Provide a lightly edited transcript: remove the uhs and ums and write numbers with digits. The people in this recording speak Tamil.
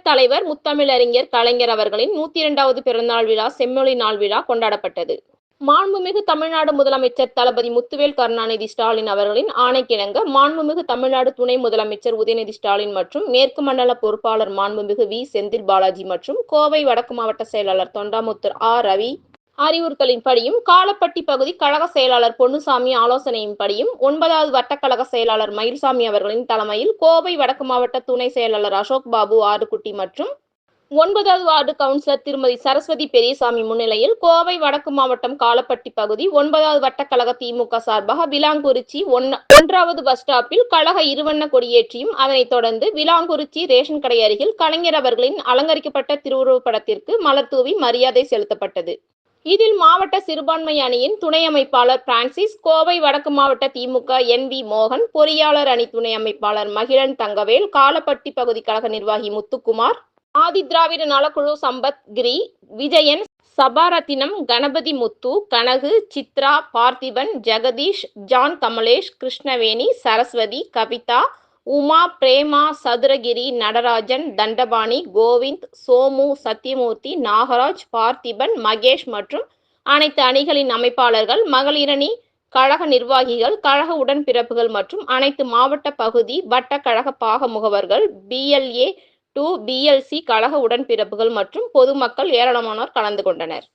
தலைவர் முத்தமிழறிஞர் கலைஞர் அவர்களின் 102வது பிறந்தநாள் விழா செம்மொழி நாள் விழா கொண்டாடப்பட்டது. மாண்புமிகு தமிழ்நாடு முதலமைச்சர் தளபதி முத்துவேல் கருணாநிதி ஸ்டாலின் அவர்களின் ஆணைக்கிணங்க மாண்புமிகு தமிழ்நாடு துணை முதலமைச்சர் உதயநிதி ஸ்டாலின் மற்றும் மேற்கு மண்டல பொறுப்பாளர் மாண்புமிகு வி. செந்தில் பாலாஜி மற்றும் கோவை வடக்கு மாவட்ட செயலாளர் தொண்டாமுத்தூர் ரவி அறிவுறுத்தலின்படியும், காலப்பட்டி பகுதி கழக செயலாளர் பொன்னுசாமி ஆலோசனையின்படியும், 9வது வட்டக்கழக செயலாளர் மயில்சாமி அவர்களின் தலைமையில் கோவை வடக்கு மாவட்ட துணை செயலாளர் அசோக் பாபு ஆறுகுட்டி மற்றும் 9வது வார்டு கவுன்சிலர் திருமதி சரஸ்வதி பெரியசாமி முன்னிலையில் கோவை வடக்கு மாவட்டம் காலப்பட்டி பகுதி 9வது வட்டக்கழக திமுக சார்பாக விளாங்குறிச்சி 1வது பஸ் ஸ்டாப்பில் கழக இருவண்ண கொடியேற்றியும், அதனைத் தொடர்ந்து விளாங்குறிச்சி ரேஷன் கடை அருகில் கலைஞர் அவர்களின் அலங்கரிக்கப்பட்ட திருவுருவப்படத்திற்கு மலர் தூவி மரியாதை செலுத்தப்பட்டது. இதில் மாவட்ட சிறுபான்மை அணியின் துணை அமைப்பாளர் பிரான்சிஸ், கோவை வடக்கு மாவட்ட திமுக NV மோகன், பொறியாளர் அணி துணை அமைப்பாளர் மகிழன் தங்கவேல், காலப்பட்டி பகுதி கழக நிர்வாகி முத்துக்குமார், ஆதிதிராவிட நலக்குழு சம்பத் கிரி, விஜயன், சபாரத்தினம், கணபதி முத்து, கனகு, சித்ரா, பார்த்திபன், ஜெகதீஷ், ஜான் கமலேஷ், கிருஷ்ணவேணி, சரஸ்வதி, கவிதா, உமா, பிரேமா, சதுரகிரி, நடராஜன், தண்டபாணி, கோவிந்த், சோமு, சத்தியமூர்த்தி, நாகராஜ், பார்த்திபன், மகேஷ் மற்றும் அனைத்து அணிகளின் அமைப்பாளர்கள், மகளிரணி கழக நிர்வாகிகள், கழக உடன்பிறப்புகள் மற்றும் அனைத்து மாவட்ட பகுதி வட்ட கழக பாக முகவர்கள், BLA 2 BLC கழக உடன்பிறப்புகள் மற்றும் பொதுமக்கள் ஏராளமானோர் கலந்து கொண்டனர்.